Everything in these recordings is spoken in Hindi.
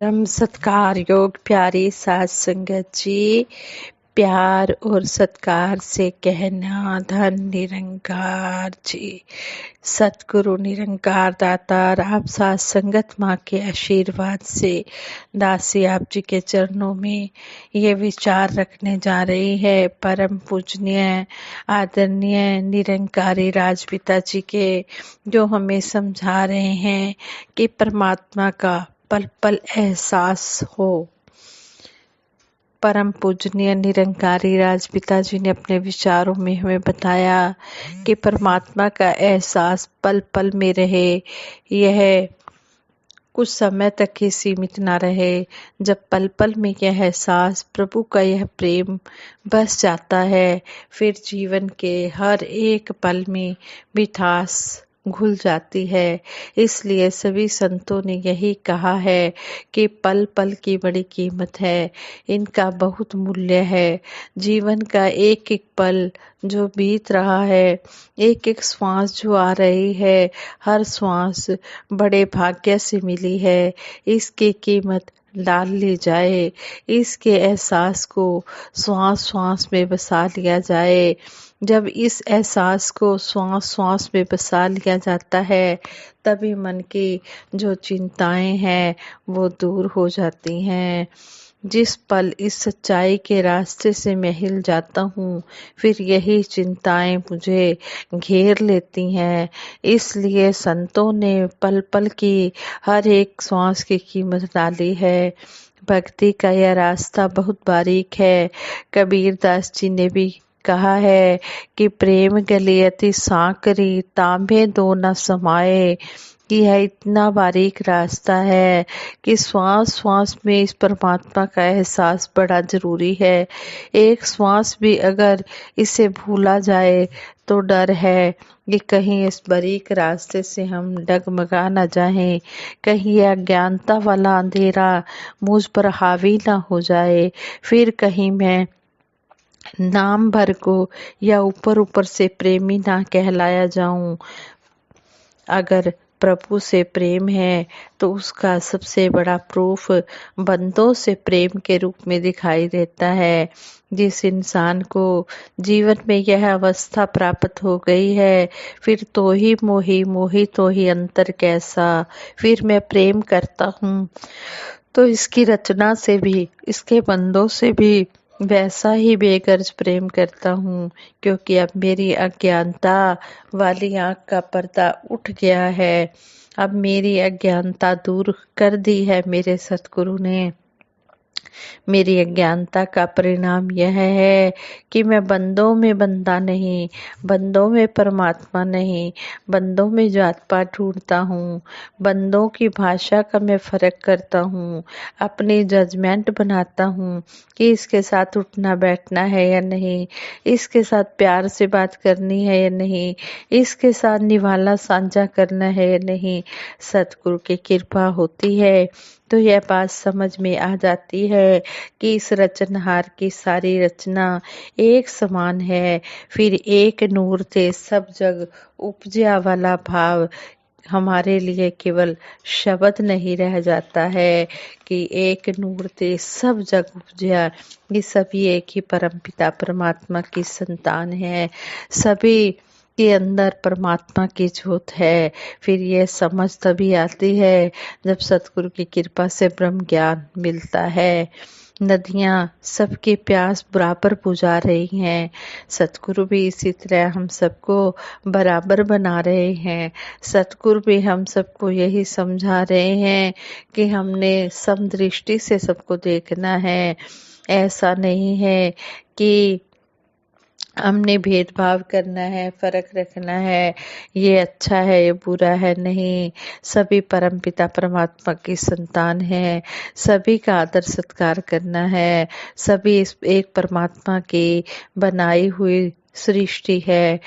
परम सत्कार योग प्यारी सात संगत जी, प्यार और सत्कार से कहना धन निरंकार जी। सतगुरु निरंकार दातार आप सात संगत माँ के आशीर्वाद से दासी आप जी के चरणों में ये विचार रखने जा रही है। परम पूजनीय आदरणीय निरंकारी राजपिता जी के, जो हमें समझा रहे हैं कि परमात्मा का पल पल एहसास हो। परम पूजनीय निरंकारी राजपिता जी ने अपने विचारों में हमें बताया कि परमात्मा का एहसास पल पल में रहे, यह कुछ समय तक ही सीमित न रहे। जब पल पल में यह एहसास, प्रभु का यह प्रेम बस जाता है, फिर जीवन के हर एक पल में मिठास घुल जाती है। इसलिए सभी संतों ने यही कहा है कि पल पल की बड़ी कीमत है, इनका बहुत मूल्य है। जीवन का एक एक पल जो बीत रहा है, एक एक श्वास जो आ रही है, हर श्वास बड़े भाग्य से मिली है। इसकी कीमत डाल ली जाए, इसके एहसास को श्वास श्वास में बसा लिया जाए। जब इस एहसास को श्वास श्वास में बसा लिया जाता है, तभी मन की जो चिंताएं हैं वो दूर हो जाती हैं। जिस पल इस सच्चाई के रास्ते से मैं हिल जाता हूँ, फिर यही चिंताएं मुझे घेर लेती हैं। इसलिए संतों ने पल पल की हर एक श्वास की कीमत डाली है। भक्ति का यह रास्ता बहुत बारीक है। कबीर दास जी ने भी कहा है कि प्रेम गले अति सांकरी, तांबे दो न समाये। कि यह इतना बारीक रास्ता है कि श्वास श्वास में इस परमात्मा का एहसास बड़ा जरूरी है। एक श्वास भी अगर इसे भूला जाए तो डर है कि कहीं इस बारीक रास्ते से हम डगमगा न जाएं, कहीं यह अज्ञानता वाला अंधेरा मुझ पर हावी ना हो जाए, फिर कहीं मैं नाम भर को या ऊपर ऊपर से प्रेमी ना कहलाया जाऊं। अगर प्रभु से प्रेम है तो उसका सबसे बड़ा प्रूफ बंदों से प्रेम के रूप में दिखाई देता है। जिस इंसान को जीवन में यह अवस्था प्राप्त हो गई है, फिर तो ही मोही मोही तो ही अंतर कैसा, फिर मैं प्रेम करता हूँ तो इसकी रचना से भी, इसके बंदों से भी वैसा ही बेगर्ज प्रेम करता हूँ, क्योंकि अब मेरी अज्ञानता वाली आँख का पर्दा उठ गया है। अब मेरी अज्ञानता दूर कर दी है मेरे सतगुरु ने। मेरी अज्ञानता का परिणाम यह है कि मैं बंदों में बंदा नहीं, बंदों में परमात्मा नहीं, बंदों में जात पात ढूंढता हूँ, बंदों की भाषा का मैं फर्क करता हूँ, अपनी जजमेंट बनाता हूँ कि इसके साथ उठना बैठना है या नहीं, इसके साथ प्यार से बात करनी है या नहीं, इसके साथ निवाला साझा करना है या नहीं। सतगुरु की कृपा होती है तो यह बात समझ में आ जाती है कि इस रचनहार की सारी रचना एक समान है। फिर एक नूर थे सब जग उपजा वाला भाव हमारे लिए केवल शब्द नहीं रह जाता है कि एक नूर थे सब जग उपजा। ये सभी एक ही परमपिता परमात्मा की संतान है, सभी के अंदर परमात्मा की ज्योत है। फिर ये समझ तभी आती है जब सतगुरु की कृपा से ब्रह्म ज्ञान मिलता है। नदियाँ सबकी प्यास बराबर बुझा रही हैं, सतगुरु भी इसी तरह हम सबको बराबर बना रहे हैं। सतगुरु भी हम सबको यही समझा रहे हैं कि हमने समदृष्टि से सबको देखना है। ऐसा नहीं है कि हमने भेदभाव करना है, फर्क रखना है, ये अच्छा है ये बुरा है, नहीं। सभी परमपिता परमात्मा की संतान है, सभी का आदर सत्कार करना है। सभी इस एक परमात्मा की बनाई हुई सृष्टि है।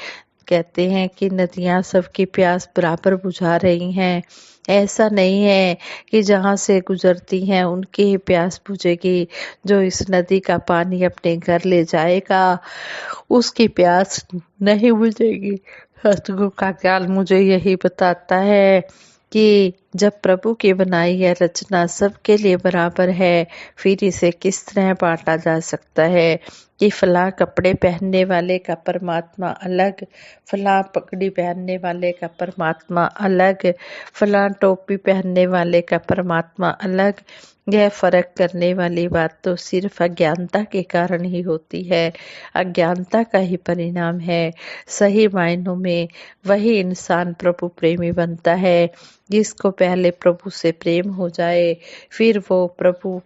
कहते हैं कि नदियां सबकी प्यास बराबर बुझा रही हैं। ऐसा नहीं है कि जहाँ से गुजरती हैं उनकी ही प्यास बुझेगी। जो इस नदी का पानी अपने घर ले जाएगा उसकी प्यास नहीं बुझेगी। सतगुरु का ज्ञान मुझे यही बताता है कि जब प्रभु की बनाई यह रचना सबके लिए बराबर है, फिर इसे किस तरह बांटा जा सकता है कि फलां कपड़े पहनने वाले का परमात्मा अलग, फलां पगड़ी पहनने वाले का परमात्मा अलग, फलां टोपी पहनने वाले का परमात्मा अलग। यह फर्क करने वाली बात तो सिर्फ अज्ञानता के कारण ही होती है, अज्ञानता का ही परिणाम है। सही मायनों में वही इंसान प्रभु प्रेमी बनता है जिसको पहले प्रभु से प्रेम हो जाए, फिर वो प्रभु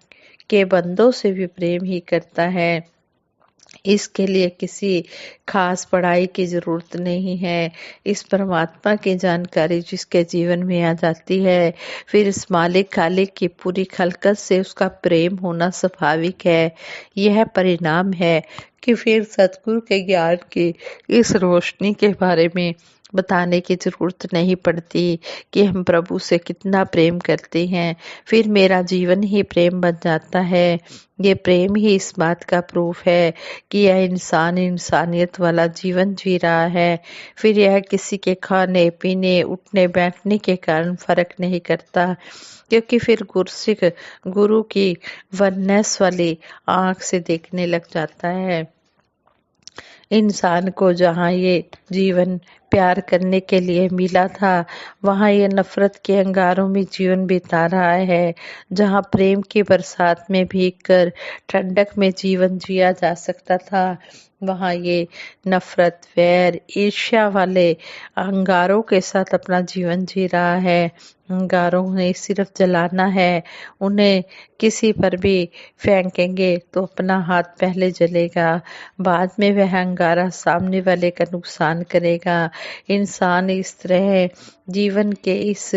के बंदों से भी प्रेम ही करता है। इसके लिए किसी खास पढ़ाई की जरूरत नहीं है। इस परमात्मा की जानकारी जिसके जीवन में आ जाती है, फिर इस मालिक खालिक की पूरी खलकत से उसका प्रेम होना स्वाभाविक है। यह परिणाम है कि फिर सतगुरु के ज्ञान की इस रोशनी के बारे में बताने की जरूरत नहीं पड़ती कि हम प्रभु से कितना प्रेम करते हैं, फिर मेरा जीवन ही प्रेम बन जाता है। ये प्रेम ही इस बात का प्रूफ है कि यह इंसान इंसानियत वाला जीवन जी रहा है। फिर यह किसी के खाने पीने उठने बैठने के कारण फर्क नहीं करता, क्योंकि फिर गुरसिक गुरु की वननेस वाली आंख से देखने लग जाता है। इंसान को जहाँ ये जीवन प्यार करने के लिए मिला था, वहाँ ये नफरत के अंगारों में जीवन बिता रहा है। जहाँ प्रेम की बरसात में भीगकर ठंडक में जीवन जिया जा सकता था, वहाँ ये नफरत, वैर, ईर्ष्या वाले अंगारों के साथ अपना जीवन जी रहा है। अंगारों ने सिर्फ जलाना है, उन्हें किसी पर भी फेंकेंगे तो अपना हाथ पहले जलेगा, बाद में वह अंगारा सामने वाले का नुकसान करेगा। इंसान इस तरह जीवन के इस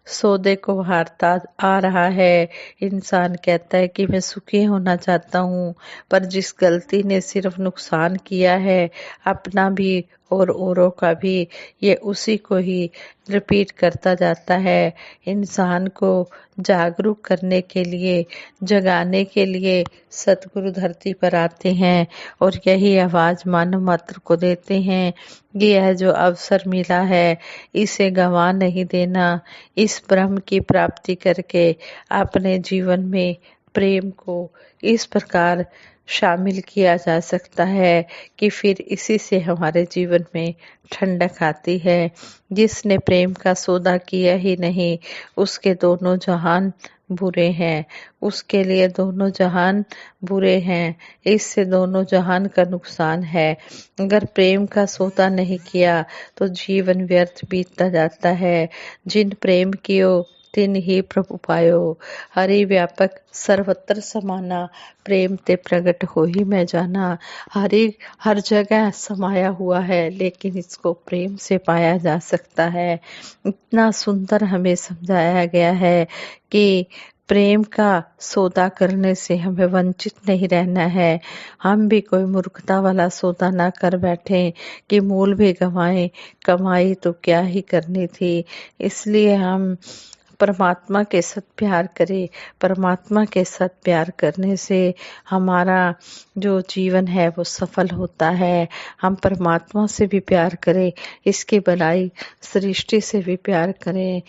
सौदे को हारता आ रहा है। इंसान कहता है कि मैं सुखी होना चाहता हूँ, पर जिस गलती ने सिर्फ नुकसान किया है अपना भी और औरों का भी, ये उसी को ही रिपीट करता जाता है। इंसान को जागरूक करने के लिए, जगाने के लिए सतगुरु धरती पर आते हैं और यही आवाज मानव मात्र को देते हैं कि यह जो अवसर मिला है इसे गंवा नहीं देना। इस ब्रह्म की प्राप्ति करके अपने जीवन में प्रेम को इस प्रकार शामिल किया जा सकता है कि फिर इसी से हमारे जीवन में ठंडक आती है। जिसने प्रेम का सौदा किया ही नहीं, उसके दोनों जहान बुरे हैं, उसके लिए दोनों जहान बुरे हैं, इससे दोनों जहान का नुकसान है। अगर प्रेम का सौदा नहीं किया तो जीवन व्यर्थ बीतता जाता है। जिन प्रेम कियो तिन ही प्रभु पायो, हरि व्यापक सर्वत्र समाना, प्रेम ते प्रगट हो ही मैं जाना। हरि हर जगह समाया हुआ है, लेकिन इसको प्रेम से पाया जा सकता है। इतना सुंदर हमें समझाया गया है कि प्रेम का सौदा करने से हमें वंचित नहीं रहना है। हम भी कोई मूर्खता वाला सौदा ना कर बैठे कि मूल भी गंवाए, कमाई तो क्या ही करनी थी। इसलिए हम परमात्मा के साथ प्यार करें। परमात्मा के साथ प्यार करने से हमारा जो जीवन है वो सफल होता है। हम परमात्मा से भी प्यार करें, इसकी बनाई सृष्टि से भी प्यार करें।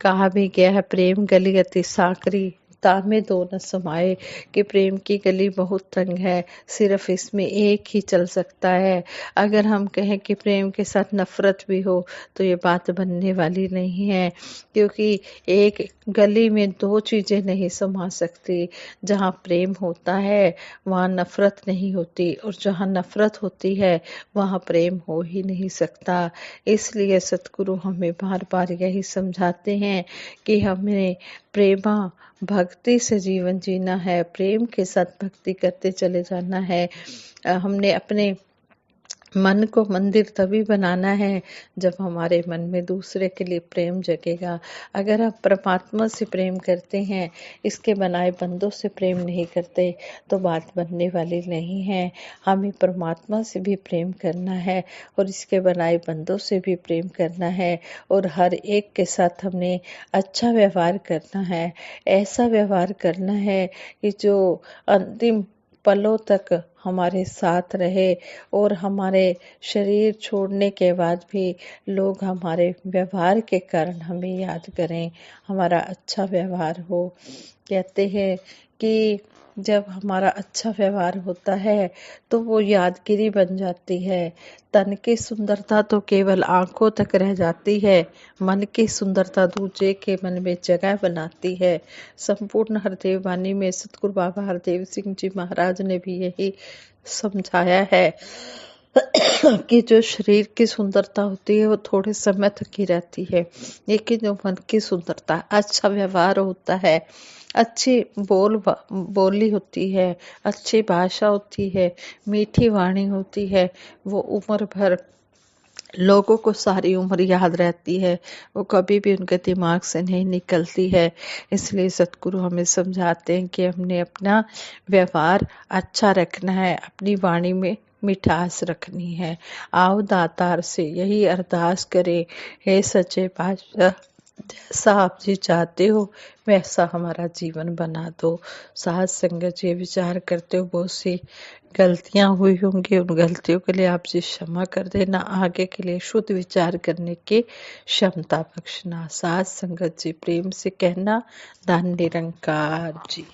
कहा भी गया है, प्रेम गली अति साकरी तामे दो न समाये, कि प्रेम की गली बहुत तंग है, सिर्फ इसमें एक ही चल सकता है। अगर हम कहें कि प्रेम के साथ नफरत भी हो तो ये बात बनने वाली नहीं है, क्योंकि एक गली में दो चीजें नहीं समा सकती। जहाँ प्रेम होता है वहाँ नफरत नहीं होती, और जहाँ नफरत होती है वहाँ प्रेम हो ही नहीं सकता। इसलिए सतगुरु हमें बार बार यही समझाते हैं कि हमें प्रेमा भक्ति से जीवन जीना है, प्रेम के साथ भक्ति करते चले जाना है। हमने अपने मन को मंदिर तभी बनाना है जब हमारे मन में दूसरे के लिए प्रेम जगेगा। अगर आप परमात्मा से प्रेम करते हैं, इसके बनाए बंदों से प्रेम नहीं करते, तो बात बनने वाली नहीं है। हमें परमात्मा से भी प्रेम करना है और इसके बनाए बंदों से भी प्रेम करना है, और हर एक के साथ हमने अच्छा व्यवहार करना है। ऐसा व्यवहार करना है कि जो अंतिम पलों तक हमारे साथ रहे और हमारे शरीर छोड़ने के बाद भी लोग हमारे व्यवहार के कारण हमें याद करें, हमारा अच्छा व्यवहार हो। कहते हैं कि जब हमारा अच्छा व्यवहार होता है तो वो यादगिरी बन जाती है। तन की सुंदरता तो केवल आंखों तक रह जाती है, मन की सुंदरता दूजे के मन में जगह बनाती है। संपूर्ण हरदेव वाणी में सतगुरु बाबा हरदेव सिंह जी महाराज ने भी यही समझाया है कि जो शरीर की सुंदरता होती है वो थोड़े समय तक ही रहती है, लेकिन जो मन की सुंदरता, अच्छा व्यवहार होता है, अच्छी बोली होती है, अच्छी भाषा होती है, मीठी वाणी होती है, वो उम्र भर लोगों को सारी उम्र याद रहती है, वो कभी भी उनके दिमाग से नहीं निकलती है। इसलिए सतगुरु हमें समझाते हैं कि हमने अपना व्यवहार अच्छा रखना है, अपनी वाणी में मिठास रखनी है। आओ दातार से यही अरदास करें, हे सच्चे पातशाह, जैसा आप जी चाहते हो वैसा हमारा जीवन बना दो। साथ संगत ये विचार करते हो बहुत सी गलतियां हुई होंगी, उन गलतियों के लिए आप जी क्षमा कर देना, आगे के लिए शुद्ध विचार करने की क्षमता बख्शना। साथ संगत जी प्रेम से कहना, धन निरंकार जी।